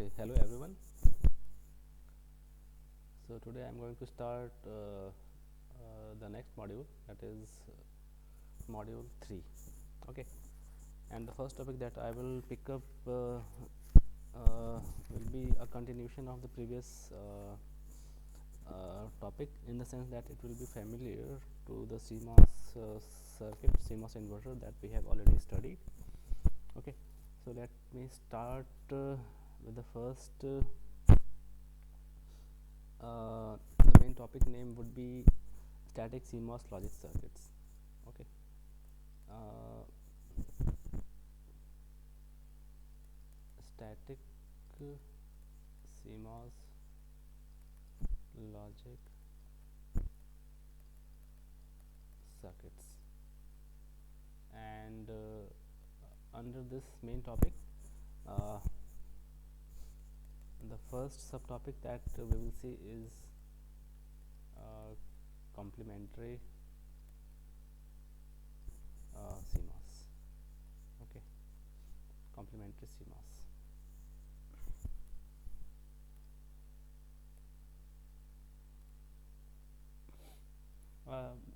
Okay, hello everyone. So today I'm going to start the next module, that is module 3. Okay, and the first topic that I will pick up will be a continuation of the previous topic, in the sense that it will be familiar to the CMOS circuit, CMOS inverter that we have already studied. Okay, so let me start with the first. The main topic name would be static CMOS logic circuits. Okay, uh, static CMOS logic circuits, and under this main topic, uh, the first subtopic that we will see is complementary CMOS. Okay, complementary CMOS.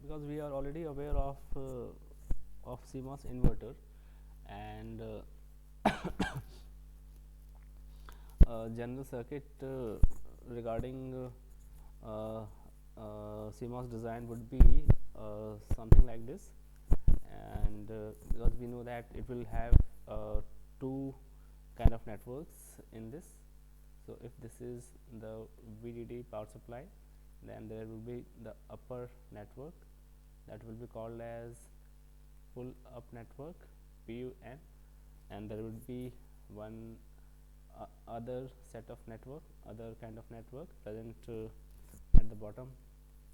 Because we are already aware of CMOS inverter, and general circuit regarding CMOS design would be something like this, and because we know that it will have two kind of networks in this. So if this is the VDD power supply, then there will be the upper network that will be called as pull up network, PUN, and there will be one other set of network, other kind of network present at the bottom.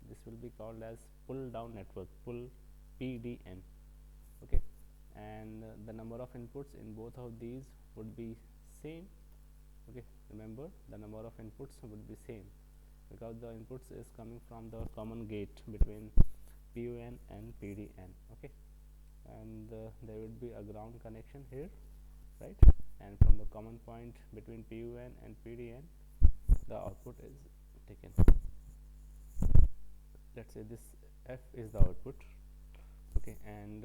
This will be called as pull down network, pull PDN. Okay, and the number of inputs in both of these would be same. Okay, remember, the number of inputs would be same, because the inputs is coming from the common gate between PUN and PDN. Okay, and there would be a ground connection here, right? And from the common point between PUN and PDN, the output is taken. Let's say this F is the output. Okay, and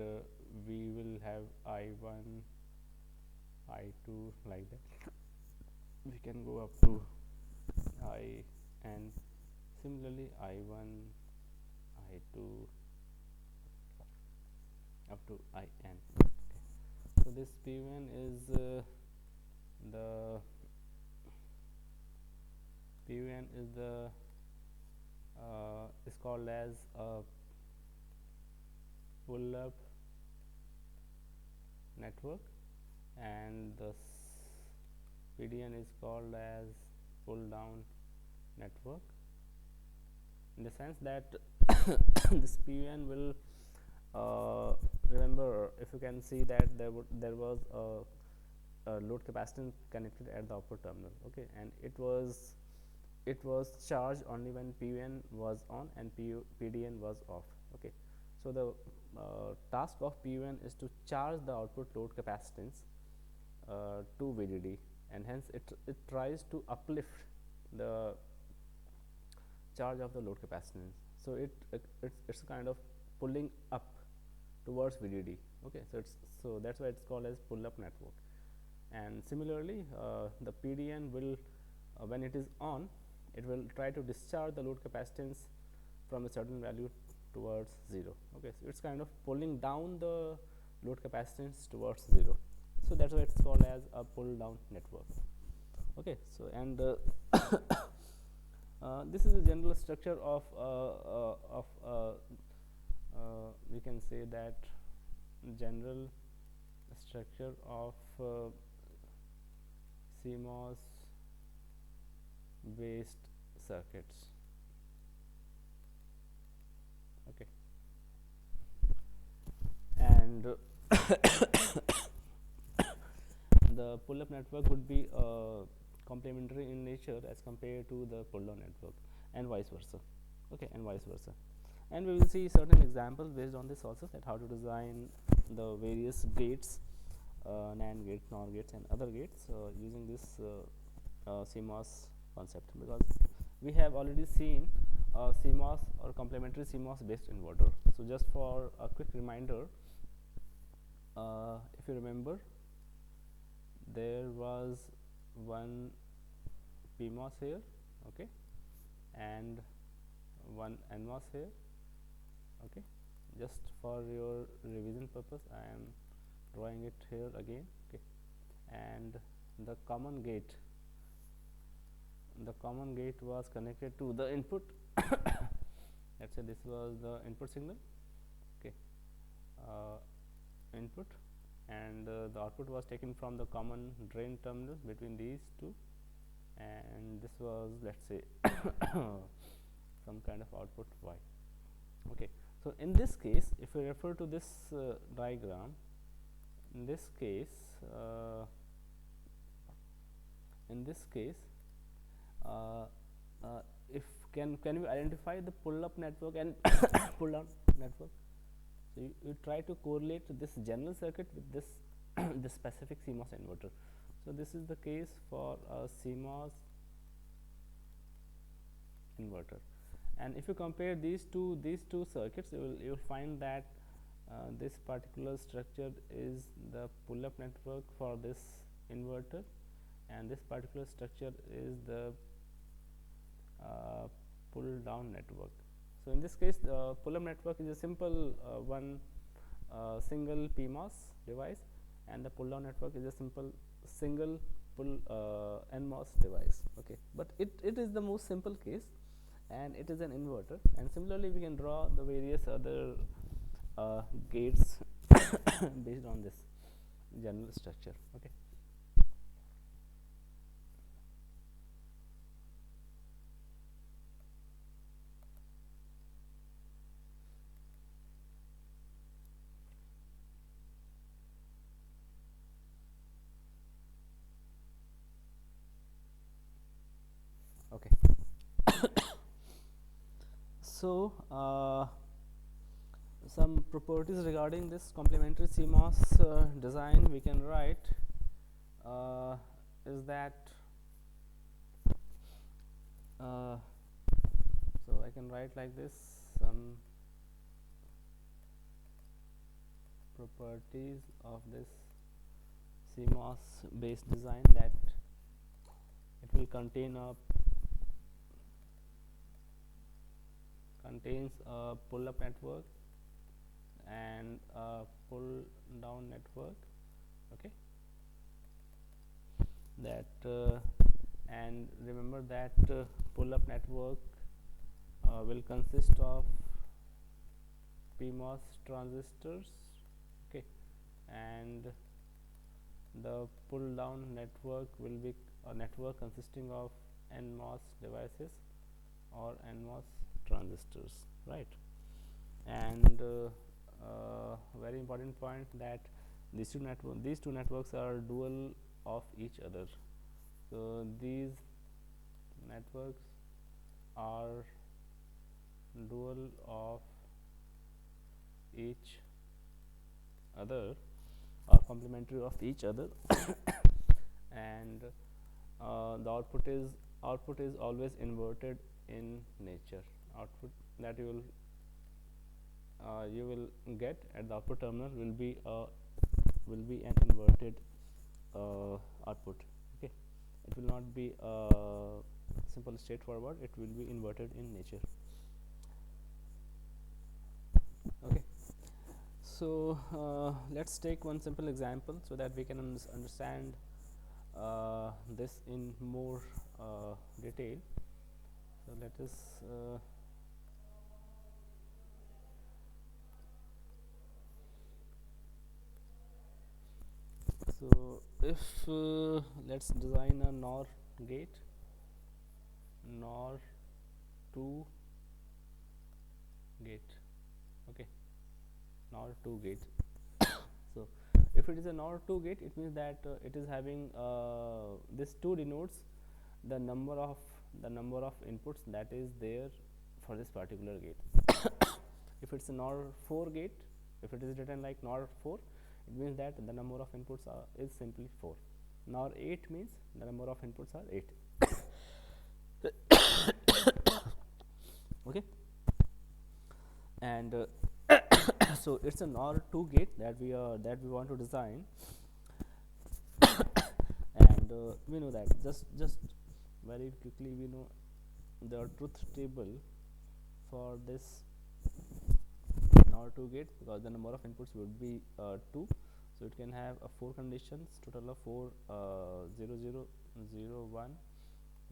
we will have I1, I2 like that. We can go up to I, and similarly I1, I2 up to IN. Okay, so this P1 is the P1 is the is called as a pull up network, and the PDN is called as pull down network, in the sense that this PUN will remember, if you can see that there was a load capacitance connected at the output terminal. Okay, and it was charged only when PUN was on and PDN was off. Okay, so the task of PUN is to charge the output load capacitance to VDD, and hence it tries to uplift the charge of the load capacitance. So it's kind of pulling up towards VDD. Okay, so that's why it's called as pull up network. And similarly, the PDN will when it is on, it will try to discharge the load capacitance from a certain value towards 0. Okay, so it's kind of pulling down the load capacitance towards 0. So that's why it's called as a pull down network. Okay, so and this is a general structure of we can say that general structure of CMOS based circuits. Okay, and the pull up network would be complementary in nature as compared to the pull down network, and vice versa. Okay, and vice versa, and we will see certain examples based on this also, that how to design the various gates, NAND gates, NOR gates, and other gates using this CMOS concept, because we have already seen CMOS or complementary CMOS based inverter. So just for a quick reminder, if you remember, there was one PMOS here, okay, and one NMOS here, okay. Just for your revision purpose, I am drawing it here again, okay. And the common gate was connected to the input. Let's say this was the input signal, okay, input, and the output was taken from the common drain terminal between these two, and this was, let's say, some kind of output Y, okay. So in this case, if we refer to this diagram, in this case if can we identify the pull up network and pull down network? So you try to correlate this general circuit with this this specific CMOS inverter. So this is the case for a CMOS inverter, and if you compare these two circuits, you will find that this particular structure is the pull up network for this inverter, and this particular structure is the pull down network. So in this case, the pull up network is a simple one single PMOS device, and the pull down network is a simple single pull NMOS device, okay. But it is the most simple case, and it is an inverter, and similarly we can draw the various other gates based on this general structure, okay. Okay. So some properties regarding this complementary CMOS design we can write is that so I can write like this, some properties of this CMOS based design, that it will contains a pull up network and a pull down network, okay. That and remember that pull up network will consist of PMOS transistors, okay, and the pull down network will be a network consisting of NMOS devices or NMOS transistors, right. And very important point, that these two networks are dual of each other. So these networks are dual of each other, or complementary of each other, and the output is always inverted in nature. Output that you will get at the output terminal will be an inverted output, okay. It will not be simple straightforward, it will be inverted in nature, okay. So let's take one simple example so that we can understand this in more detail. So let us so if let's design a NOR gate, NOR 2 gate, okay, NOR 2 gate. So if it is a NOR 2 gate, it means that it is having this 2 denotes the number of inputs that is there for this particular gate. If it's a NOR 4 gate, if it is written like NOR 4, it means that the number of inputs is simply 4, NOR 8 means the number of inputs are 8. Okay, and so it's a NOR 2 gate that we want to design, and we know that just very quickly we know the truth table for this NOR 2 gate, because the number of inputs would be 2, so it can have 4 conditions, total of 4, 0 0 0 1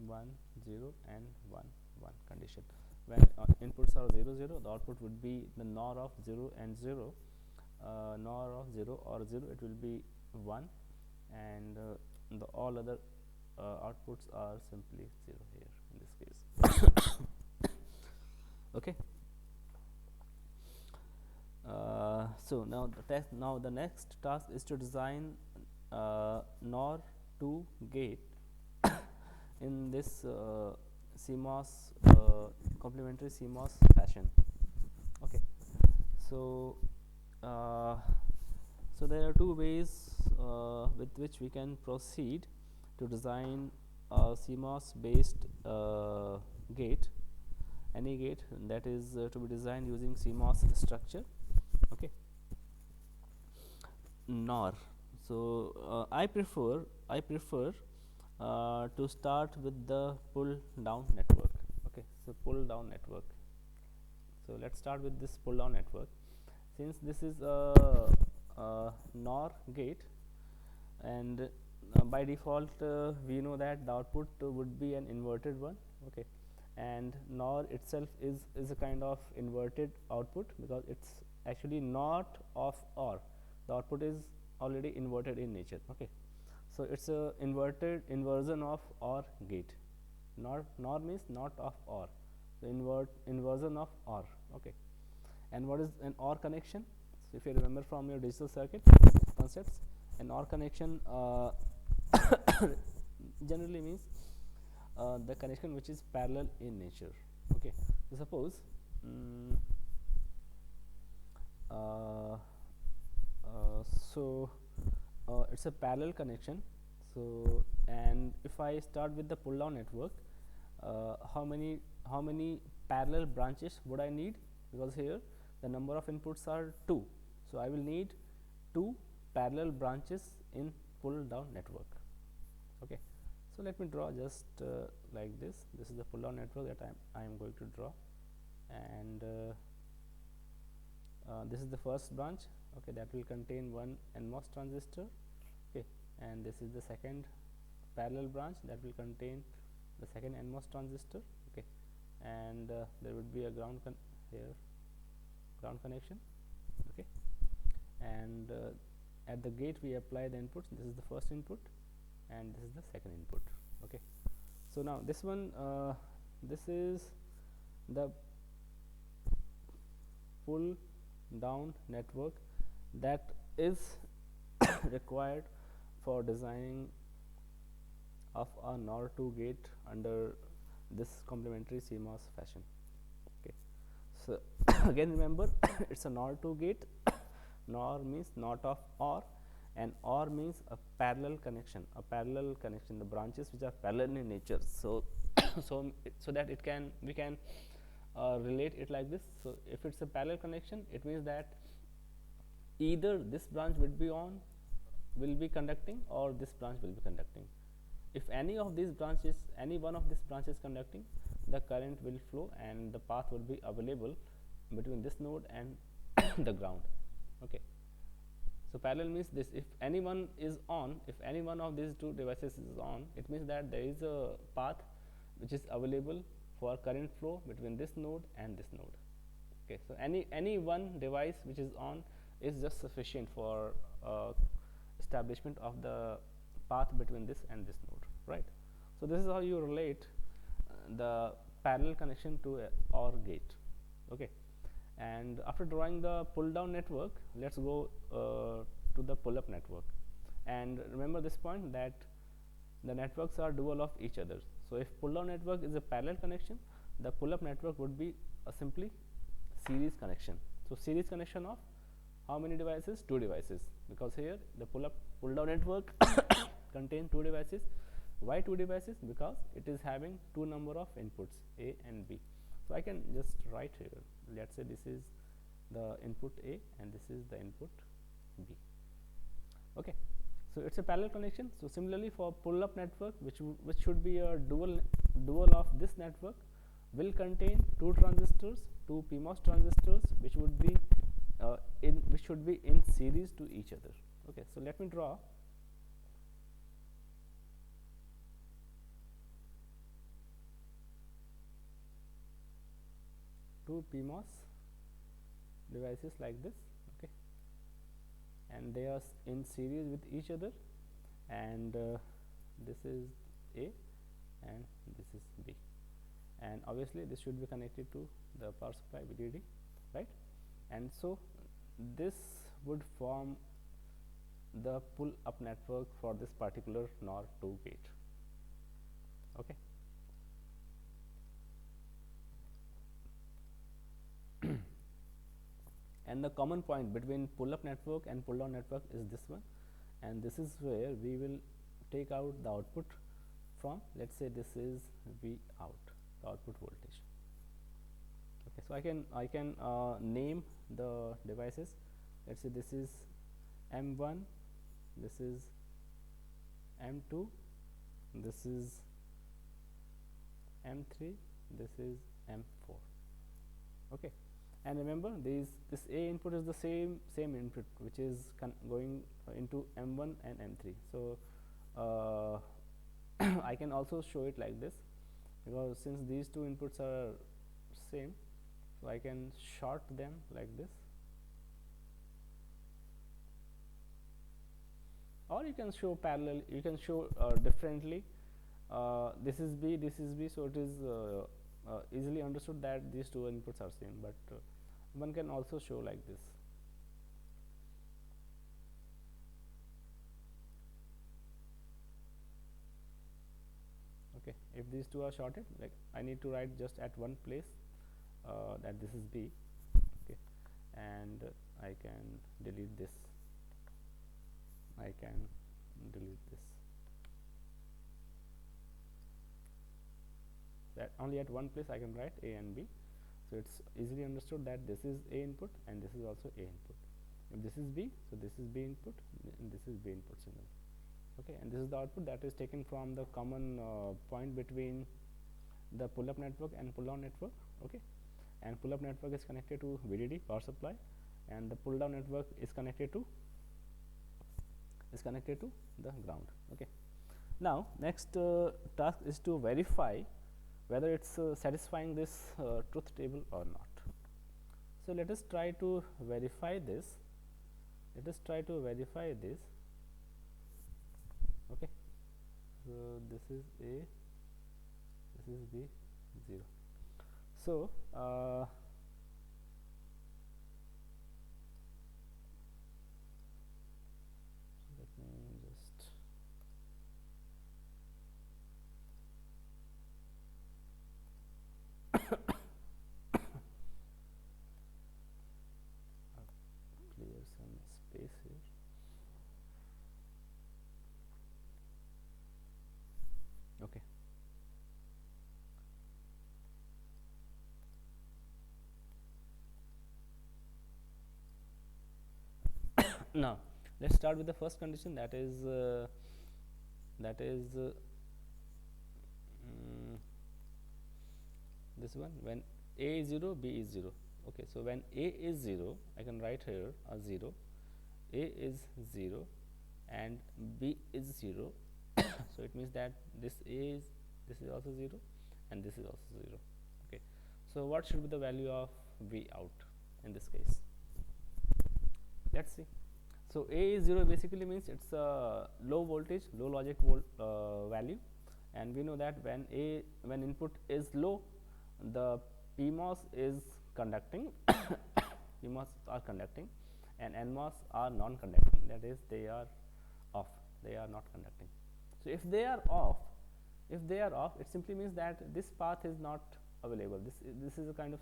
1 0 and 1 1 condition. When inputs are 0 0, the output would be the NOR of 0 and 0, NOR of 0 or 0 it will be 1, and the all other outputs are simply 0 here in this case. Okay. So now the next task is to design NOR 2 gate in this CMOS complementary CMOS fashion. Okay, so so there are two ways with which we can proceed to design a CMOS based gate, any gate that is to be designed using CMOS structure. Okay, NOR. So I prefer to start with the pull down network. Okay, so pull down network. So let's start with this pull down network. Since this is a NOR gate, and by default we know that the output would be an inverted one. Okay, and NOR itself is a kind of inverted output, because it's actually not of OR. The output is already inverted in nature. Okay, so it's a inversion of OR gate. NOR means not of OR, so inversion of OR. Okay, and what is an OR connection? So if you remember from your digital circuit concepts, an OR connection generally means the connection which is parallel in nature. Okay, so suppose so it's a parallel connection. So, and if I start with the pull down network, how many parallel branches would I need? Because here the number of inputs are 2, so I will need 2 parallel branches in pull down network. Okay, so let me draw just like this. This is the pull down network that I am going to draw, and this is the first branch. Okay, that will contain one NMOS transistor. Okay, and this is the second parallel branch that will contain the second NMOS transistor. Okay, and there would be a ground connection. Okay, and at the gate we apply the inputs. This is the first input and this is the second input. Okay, so now this one this is the pull down network that is required for designing of a NOR 2 gate under this complementary CMOS fashion. Okay, so again remember it's a NOR 2 gate. NOR means not of OR, and OR means a parallel connection, the branches which are parallel in nature. So so that we can relate it like this. So if it's a parallel connection, it means that either this branch will be conducting, or this branch will be conducting. If any one of these branches is conducting, the current will flow and the path will be available between this node and the ground. Okay, so parallel means this: if any one of these two devices is on, it means that there is a path which is available for current flow between this node and this node. Okay, so any one device which is on is just sufficient for establishment of the path between this and this node, right? So this is how you relate the parallel connection to a OR gate. Okay, and after drawing the pull down network, let's go to the pull up network. And remember this point, that the networks are dual of each other. So if pull down network is a parallel connection, the pull up network would be a simply series connection. So series connection of how many devices? 2 devices, because here the pull down network contain two devices. Why two devices? Because it is having two number of inputs, A and B. So I can just write here, let's say this is the input A and this is the input B. Okay, so it's a parallel connection. So similarly for pull-up network, which should be a dual of this network, will contain two transistors, two PMOS transistors, which should be in series to each other. Okay, so let me draw two PMOS devices like this. Okay, and they are in series with each other, and this is A and this is B, and obviously this should be connected to the power supply VDD, right? And so this would form the pull up network for this particular NOR 2 gate. Okay. And the common point between pull up network and pull down network is this one, and this is where we will take out the output from. Let's say this is V out, the output voltage. Okay, so I can name the devices. Let's say this is M1, this is M2, this is M3, this is M4. Okay, and remember this A input is the same input which is going into M1 and M3. So I can also show it like this, because since these two inputs are same, so I can short them like this, or you can show parallel, you can show differently. This is B, this is B, so it is easily understood that these two inputs are same, but one can also show like this. Okay, if these two are shorted, like I need to write just at one place that this is B. Okay, and I can delete this, I can delete this, that only at one place I can write A and B. So it's easily understood that this is A input and this is also A input. If this is B, so this is B input and this is B input signal. Okay, and this is the output that is taken from the common point between the pull up network and pull down network. Okay, and pull up network is connected to VDD, power supply, and the pull down network is connected to the ground. Okay, now next task is to verify whether it's satisfying this truth table or not. So let us try to verify this. Okay, so this is A, this is B, 0. So let me just clear some space here. Okay, now let's start with the first condition, that is this one, when A is 0, B is 0. Okay, so when A is 0, I can write here a 0, A is 0 and B is 0. So it means that this is also 0 and this is also 0. Okay, so what should be the value of V out in this case? Let's see. So A is 0 basically means it's a low voltage, low logic value, and we know that when input is low, the PMOS is conducting, PMOS are conducting, and NMOS are non-conducting. That is, they are off, they are not conducting. So if they are off, it simply means that this path is not available. This is a kind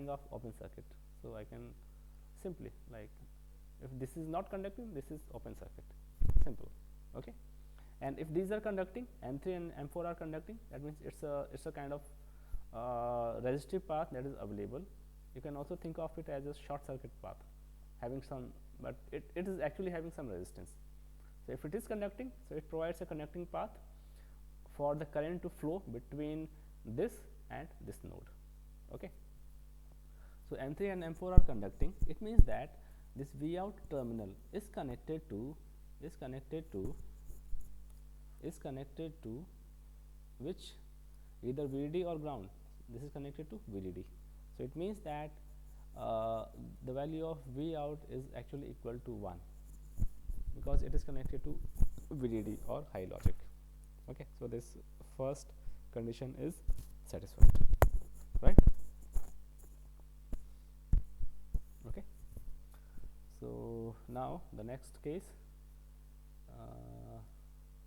of open circuit. So I can simply, like, if this is not conducting, this is open circuit. simple. Okay, and if these are conducting, M3 and M4 are conducting, that means it's a kind of resistive path that is available. You can also think of it as a short circuit path, having some, but it is actually having some resistance. So if it is conducting, so it provides a conducting path for the current to flow between this and this node. Okay, so M3 and M4 are conducting. It means that this V out terminal is connected to which, either VDD or ground. This is connected to VDD. So it means that the value of V out is actually equal to 1, because it is connected to VDD or high logic. Okay, so this first condition is satisfied, right? Okay, so now the next case,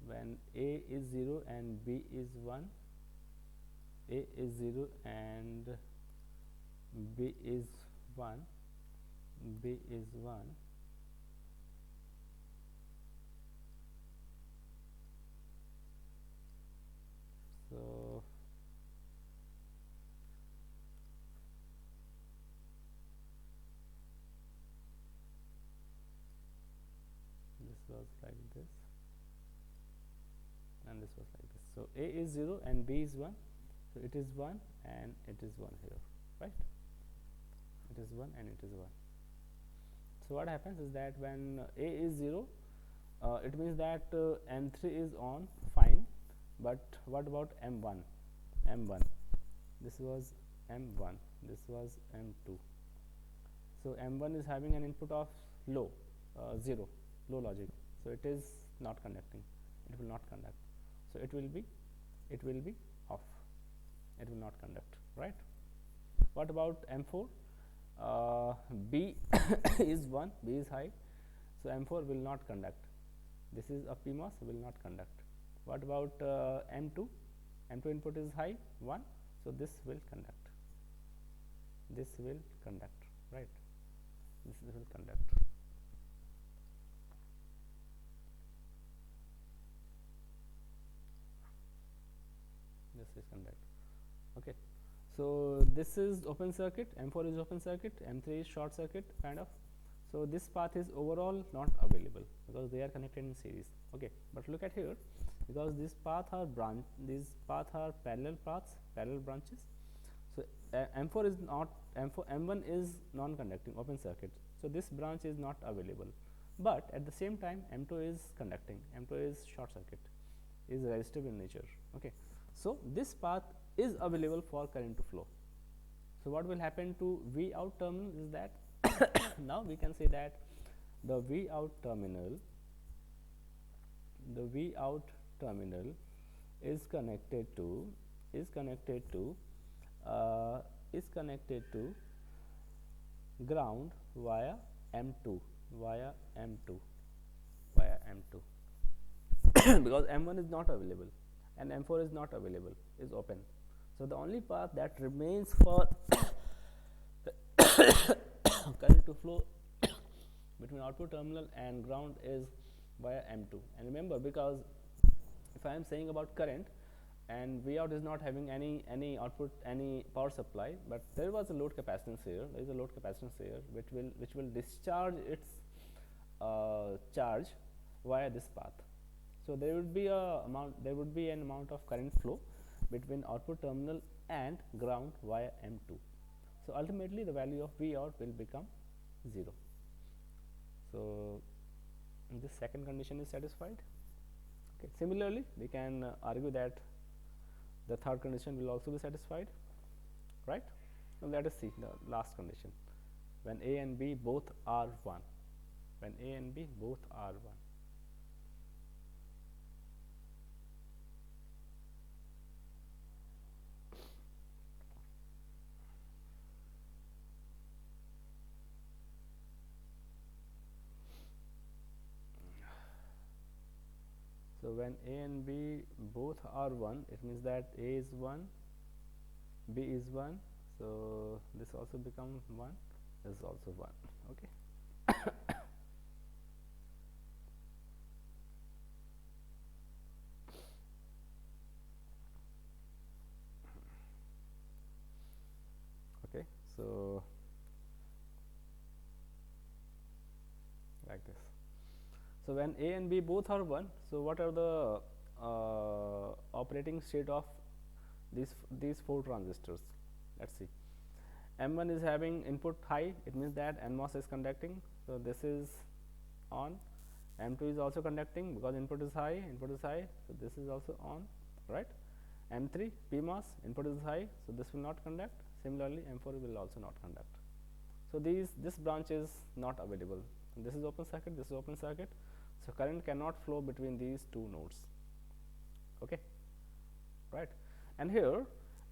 when A is 0 and B is 1, A is 0 and B is 1, B is 1, so this was like this and this was like this. So A is 0 and B is 1, so it is 1 and it is 1 here, right? It is 1 and it is 1. So what happens is that when A is 0, it means that M3 is on, fine, but what about M1? M1, this was M1, this was M2. So M1 is having an input of low, 0, low logic, so it is not conducting, it will not conduct. So it will be off, it will not conduct, right? What about M4? B is 1, B is high, so M4 will not conduct. This is a PMOS, will not conduct. What about M2? M2 input is high, 1, so this will conduct. This will conduct, right? This will conduct. This is conduct. Okay, so this is open circuit, M4 is open circuit, M3 is short circuit kind of. So this path is overall not available because they are connected in series. Okay, but look at here, because these paths are parallel paths, parallel branches. So M4 is not, M1 is non-conducting, open circuit, so this branch is not available. But at the same time, M2 is conducting, M2 is short circuit, is resistive in nature. Okay, so this path is available for current to flow. So what will happen to V out terminal is that now we can say that the V out terminal is connected to ground via M2 because M1 is not available and M4 is not available, is open. So the only path that remains for current to flow between output terminal and ground is via M2. And remember, because if I am saying about current and V out is not having any output, any power supply, but there was a load capacitance here, there is a load capacitance here which will discharge its charge via this path. So there would be an amount of current flow between output terminal and ground via M2. So ultimately the value of V out will become 0. So this second condition is satisfied. Okay. Similarly, we can argue that the third condition will also be satisfied, right? Now let us see the last condition, when A and B both are 1. When A and B both are 1. So when A and B both are 1, it means that A is 1, B is 1, so this also becomes 1, this is also 1. Okay. So like this. So when A and B both are 1, so what are the operating state of these 4 transistors? Let's see. M1 is having input high, it means that NMOS is conducting, so this is on. M2 is also conducting because input is high, so this is also on, right? M3 PMOS, input is high, so this will not conduct. Similarly, M4 will also not conduct. So this branch is not available. This is open circuit, this is open circuit, so current cannot flow between these 2 nodes. Okay, right? And here,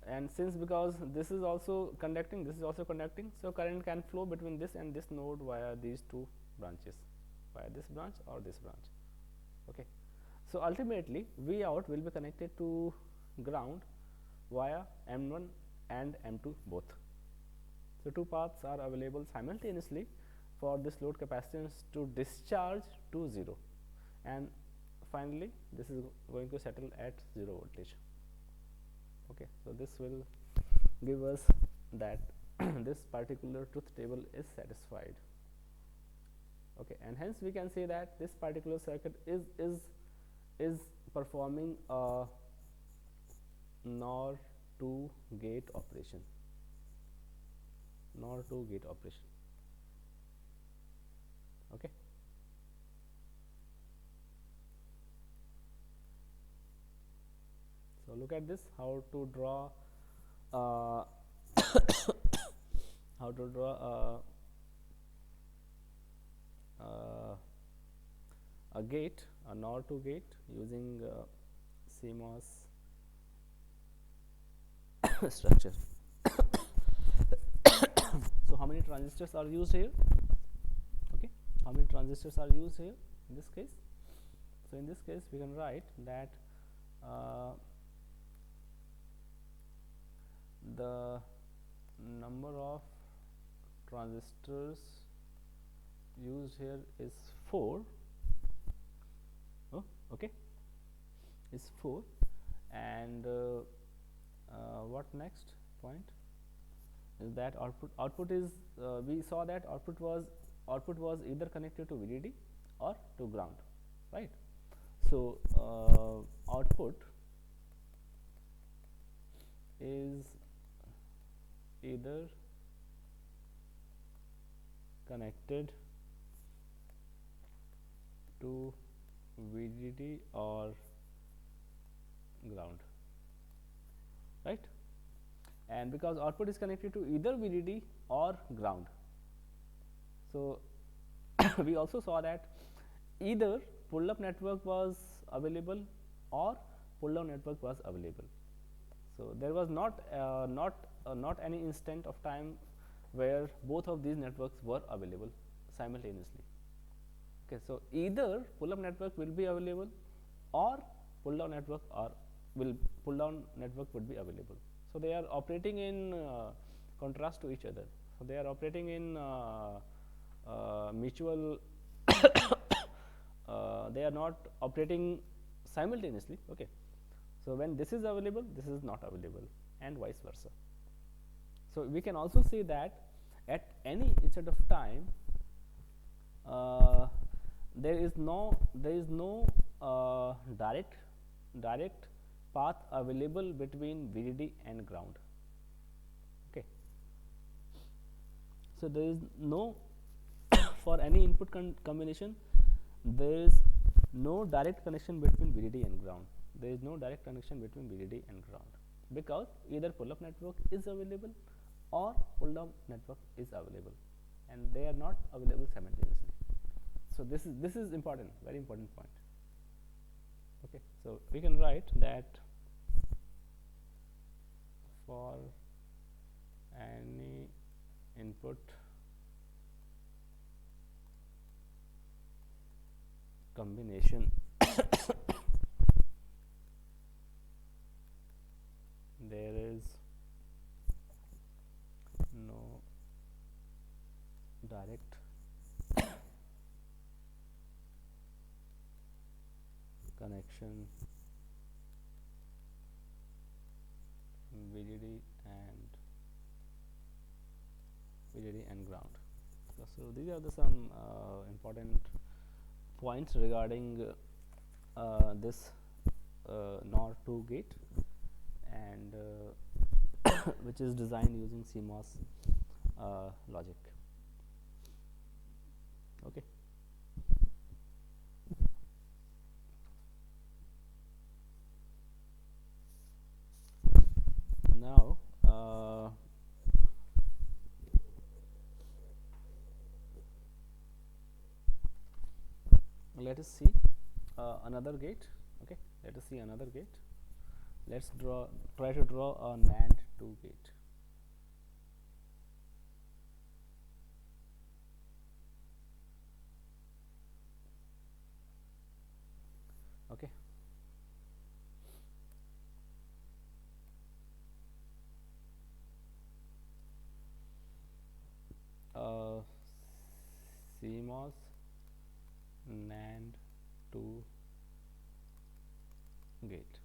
and since because this is also conducting, this is also conducting, so current can flow between this and this node via these 2 branches, via this branch or this branch. Okay, so ultimately V out will be connected to ground via M1 and M2 both. So 2 paths are available simultaneously for this load capacitance to discharge to 0, and finally this is going to settle at 0 voltage. Okay, so this will give us that this particular truth table is satisfied. Okay, and hence we can say that this particular circuit is performing a NOR 2 gate operation. NOR 2 gate operation. Okay. So look at this, how to draw how to draw a gate, a NOR 2 gate using CMOS structure. So how many transistors are used here? Okay, how many transistors are used here in this case? So in this case we can write that the number of transistors used here is 4. Oh, okay, is 4, and what next point is that output is we saw that output was either connected to VDD or to ground, right? So output is either connected to VDD or ground, right? And because output is connected to either VDD or ground, so we also saw that either pull up network was available or pull down network was available. So there was not any instant of time where both of these networks were available simultaneously. Okay, so either pull up network will be available or pull down network would be available. So they are operating in contrast to each other. So they are operating in mutual they are not operating simultaneously. Okay, so when this is available, this is not available, and vice versa. So we can also say that at any instant of time there is no direct path available between VDD and ground. Okay, so there is no for any input combination there is no direct connection between VDD and ground. There is no direct connection between VDD and ground, because either pull up network is available or pull down network is available, and they are not available simultaneously. So this is important, very important point. Okay, so we can write that for any input combination there is no direct connection VDD and VDD and ground. So these are the some important points regarding this NOR 2 gate, and which is designed using CMOS logic. Okay. Now let us see another gate. Okay, let us see another gate. Let's try to draw a NAND 2 gate. Okay. CMOS NAND 2 gate.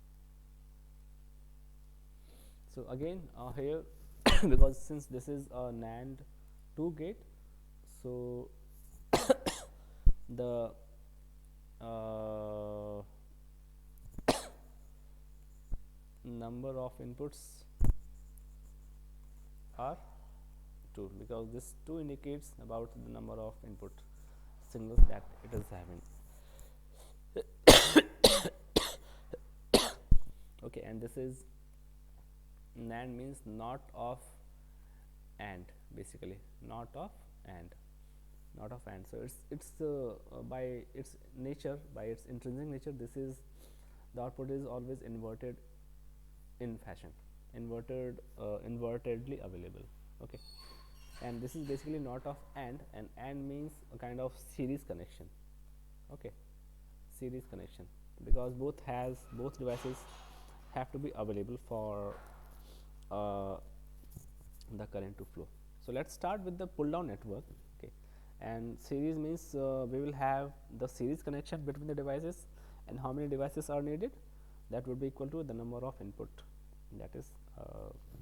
So again here because since this is a NAND 2 gate, so the number of inputs are 2, because this 2 indicates about the number of input signals that it is having. Okay, and this is NAND means not of AND, basically not of AND, not of AND. So it's by its nature, by its intrinsic nature, this is the output is always inverted in fashion, invertedly available. Okay, and this is basically not of AND, and AND means a kind of series connection. Okay, series connection, because both devices have to be available for the current to flow. So let's start with the pull down network. Okay, and series means we will have the series connection between the devices, and how many devices are needed, that would be equal to the number of input that is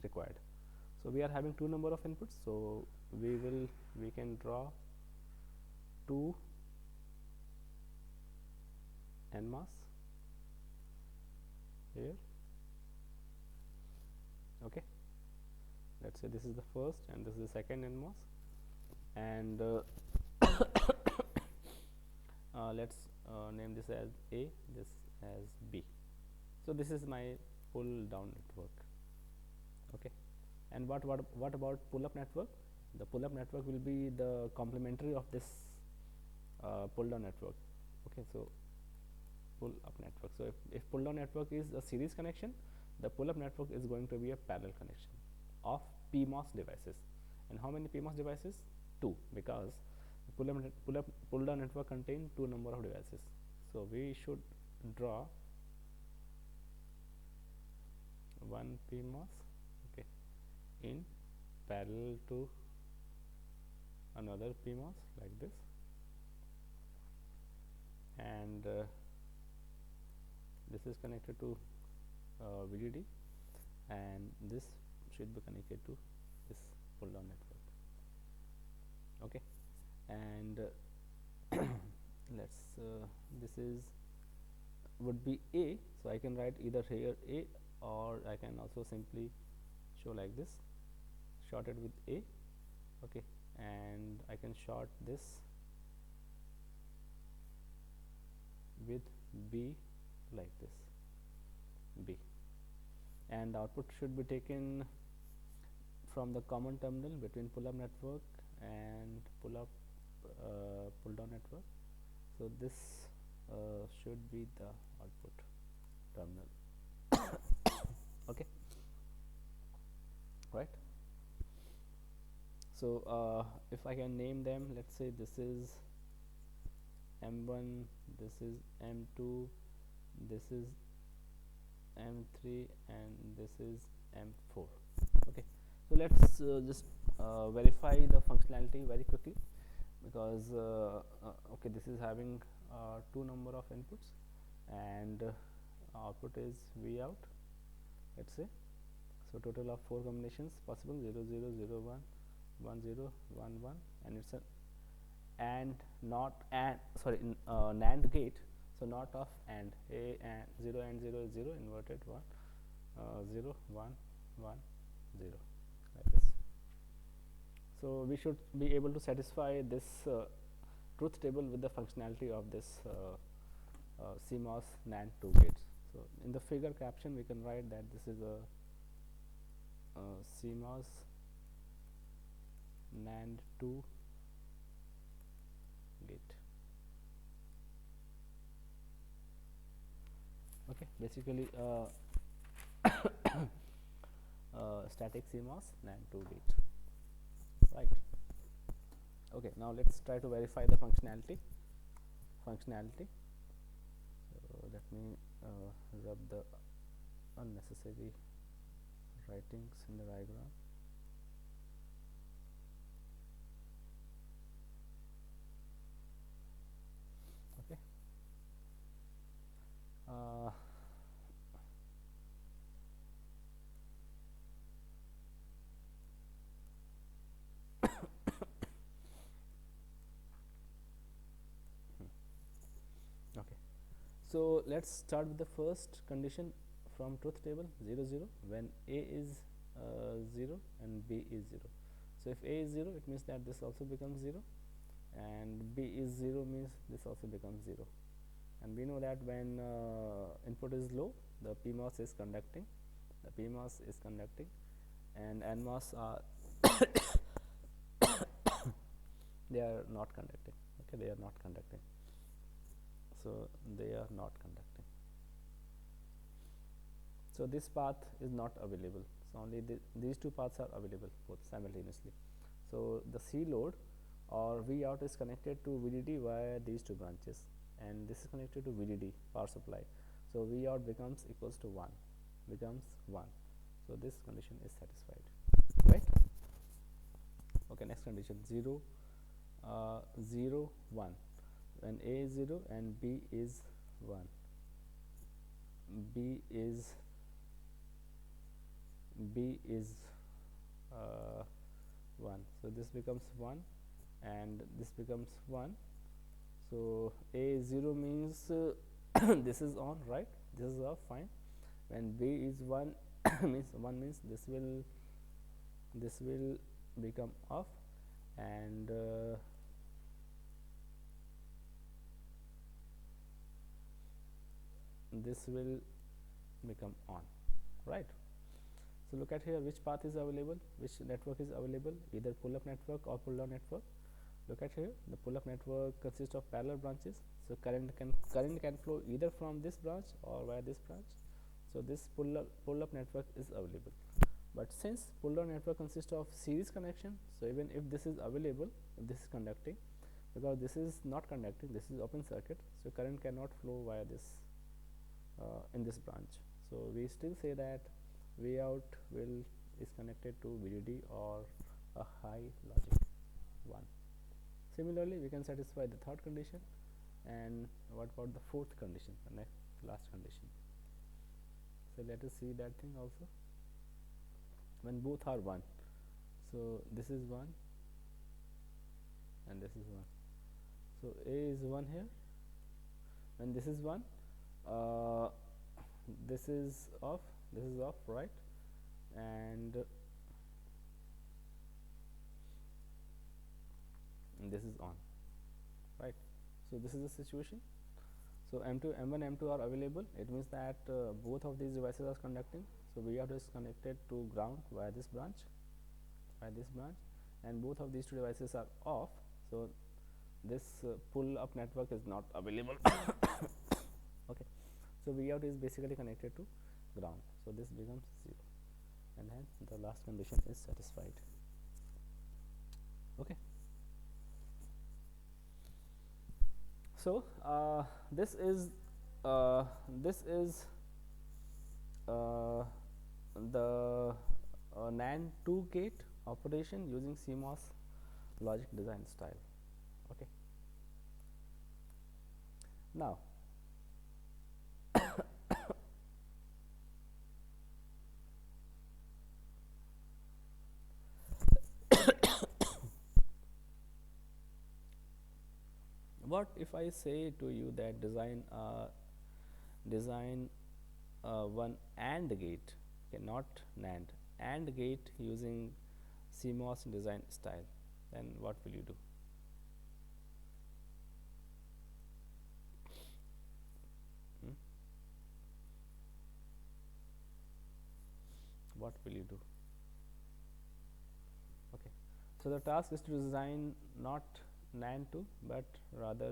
required. So we are having 2 number of inputs, so we can draw 2 NMOS here. Okay, let's say this is the first and this is the second NMOS, and let's name this as A, this as B. So this is my pull down network. Okay, and what about pull up network? The pull up network will be the complementary of this pull down network. Okay, so pull up network. So if pull down network is a series connection, the pull up network is going to be a parallel connection of PMOS devices. And how many PMOS devices? 2, because pull down network contain 2 number of devices. So we should draw one PMOS, okay, in parallel to another PMOS like this, and this is connected to VDD, and this should be connected to this pull down network. Okay, and let's this is would be A, so I can write either here A, or I can also simply show like this, shorted with A. Okay, and I can short this with B like this, B, and output should be taken from the common terminal between pull up network and pull down network. So this should be the output terminal. Okay, right. So if I can name them, let's say this is M1, this is M2, this is M3, and this is M4. Okay, so let's just verify the functionality very quickly, because okay, this is having 2 number of inputs, and output is V out, let's say. So total of 4 combinations possible, 0 0 0 1 1 0 1 1, and it's a and not and sorry NAND gate, so not of and a and 0 and 0 is 0, inverted 1 0 1 1 0, like this. So we should be able to satisfy this truth table with the functionality of this CMOS NAND 2 gates. So in the figure caption we can write that this is a CMOS NAND 2 gate. Okay, basically static CMOS NAND 2 gate, right? Okay, now let's try to verify the functionality. So let me rub the unnecessary writings in the diagram. Okay. Okay, so let's start with the first condition from truth table 0 0, when a is 0 and b is 0. So if a is 0, it means that this also becomes 0, and b is 0 means this also becomes 0. And we know that when input is low, the PMOS is conducting, and NMOS are they are not conducting. Okay, they are not conducting. So they are not conducting. So this path is not available. So only these two paths are available both simultaneously. So the C load or V out is connected to VDD via these two branches, and this is connected to VDD power supply. So V out becomes equals to 1, So this condition is satisfied, right? Okay, next condition 0 0 1, when A is 0 and B is 1, B is 1, so this becomes 1 and this becomes 1. So A is 0 means this is on, right? This is off, fine. When B is 1 means 1 means this will become off, and this will become on, right? So look at here, which path is available, which network is available, either pull up network or pull down network. Look at here, the pull up network consists of parallel branches, so current can flow either from this branch or via this branch. So this pull up network is available. But since pull down network consists of series connection, so even if this is available, if this is conducting, because this is not conducting, this is open circuit, so current cannot flow via this in this branch. So we still say that V out is connected to VDD or a high logic 1. Similarly, we can satisfy the third condition. And what about the fourth condition, the last condition? So let us see that thing also. When both are 1, so this is 1 and this is 1. So A is 1 here. When this is 1, this is off, right? And this is on, right? So this is the situation. So M2, M1, M2 are available. It means that both of these devices are conducting. So V out is connected to ground via this branch, and both of these two devices are off. So this pull up network is not available. Okay, so V out is basically connected to ground. So this becomes 0, and then the last condition is satisfied. Okay. So this is the NAND 2 gate operation using CMOS logic design style. Okay. Now What if I say to you that design one AND gate, okay, not NAND, AND gate using CMOS design style, then what will you do? What will you do? Okay, so the task is to design not NAND 2 but rather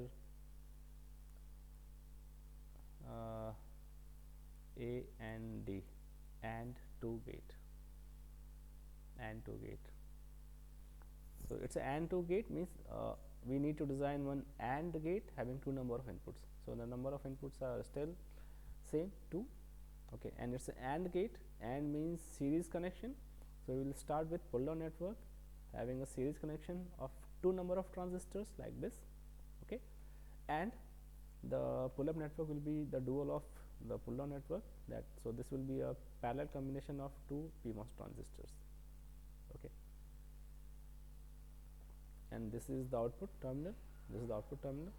A and D and 2 gate, and 2 gate. So it's a AND 2 gate means we need to design one AND gate having 2 number of inputs. So the number of inputs are still same 2, okay, and it's a AND gate. AND means series connection. So we will start with pull down network having a series connection of 2 number of transistors like this, okay, and the pull up network will be the dual of the pull down network. That so this will be a parallel combination of 2 PMOS transistors, okay, and this is the output terminal, this is the output terminal,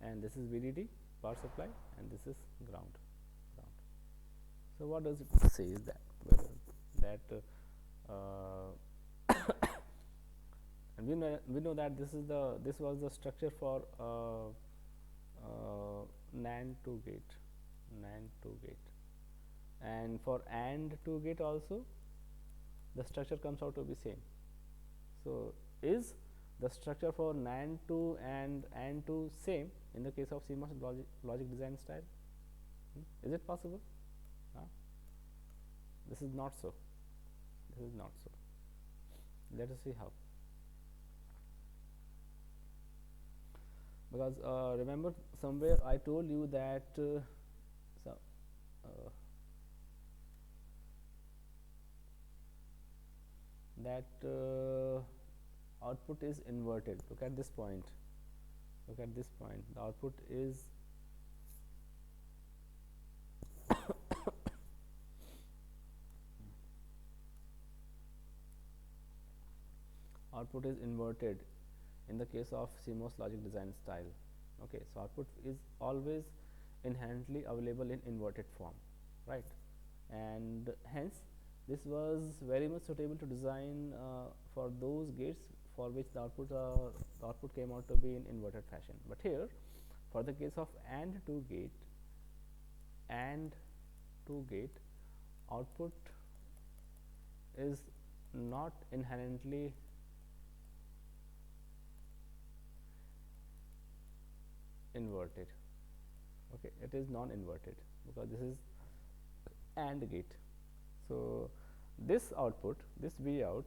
and this is VDD power supply, and this is ground. So what does it say is that that and we know that this was the structure for NAND 2 gate, and for AND 2 gate also the structure comes out to be same. So is the structure for NAND 2 and AND 2 same in the case of CMOS logic design style? Is it possible? This is not so. This is not so. Let us see how. Because remember somewhere I told you that output is inverted. Look at this point. Look at this point. The output is output is inverted in the case of CMOS logic design style. Okay, so output is always inherently available in inverted form, right? And hence this was very much suitable to design for those gates for which the output came out to be in inverted fashion. But here for the case of AND 2 gate output is not inherently inverted, okay, it is non-inverted because this is AND gate. So this output, this V out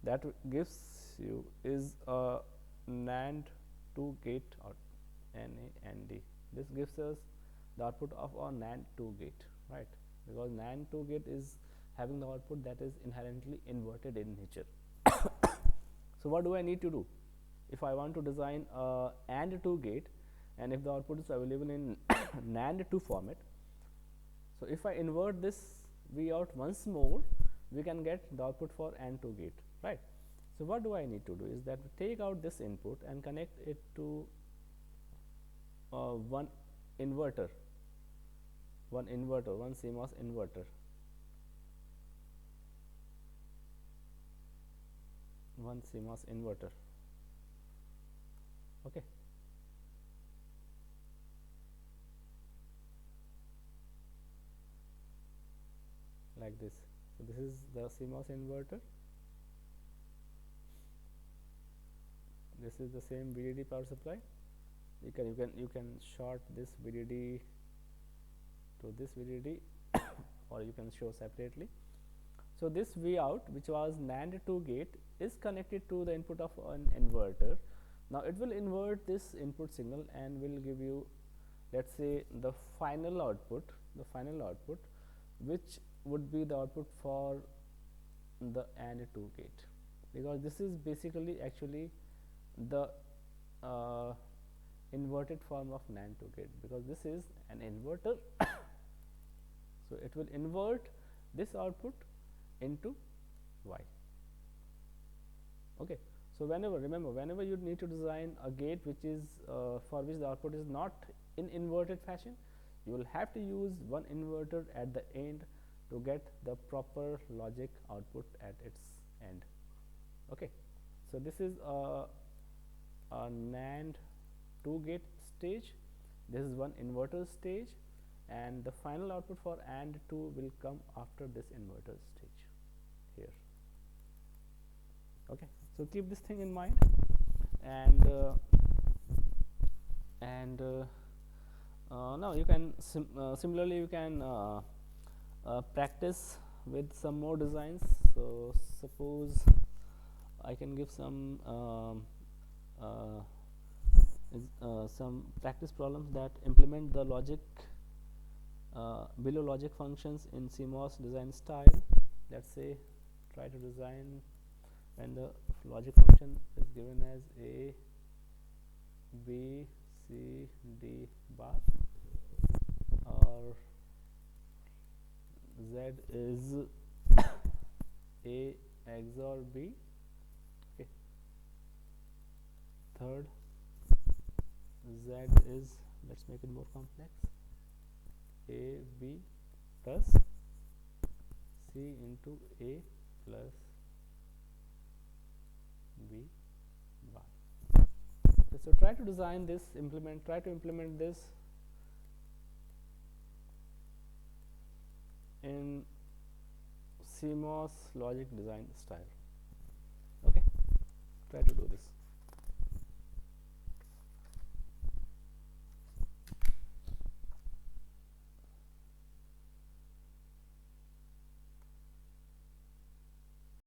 that gives you is a NAND 2 gate out, NA and D. This gives us the output of our NAND 2 gate, right? Because NAND 2 gate is having the output that is inherently inverted in nature. So what do I need to do if I want to design a AND 2 gate and if the output is available in NAND 2 format? So if I invert this V out once more, we can get the output for AND 2 gate, right? So what do I need to do is that take out this input and connect it to one inverter, one CMOS inverter, okay. Like this. So this is the CMOS inverter. This is the same VDD power supply. You can short this VDD to this VDD or you can show separately. So this V out, which was NAND 2 gate, is connected to the input of an inverter. Now it will invert this input signal and will give you, let's say, the final output, which would be the output for the AND 2 gate, because this is basically actually the inverted form of NAND 2 gate, because this is an inverter. So it will invert this output into Y. Okay, So remember, whenever you need to design a gate which is for which the output is not in inverted fashion, you will have to use one inverter at the end to get the proper logic output at its end. Okay, so this is a NAND 2 gate stage, this is one inverter stage, and the final output for AND 2 will come after this inverter stage here. Okay, so keep this thing in mind, and now you can similarly you can practice with some more designs. So suppose I can give some practice problems that implement the logic below logic functions in CMOS design style. Let's say try to design when the logic function is given as A, B, C, D bar, or Z is A XOR B. Okay. Third, Z is, let's make it more complex, A B plus C into A plus B bar. Okay, so try to design this, try to implement this in CMOS logic design style. Okay, try to do this.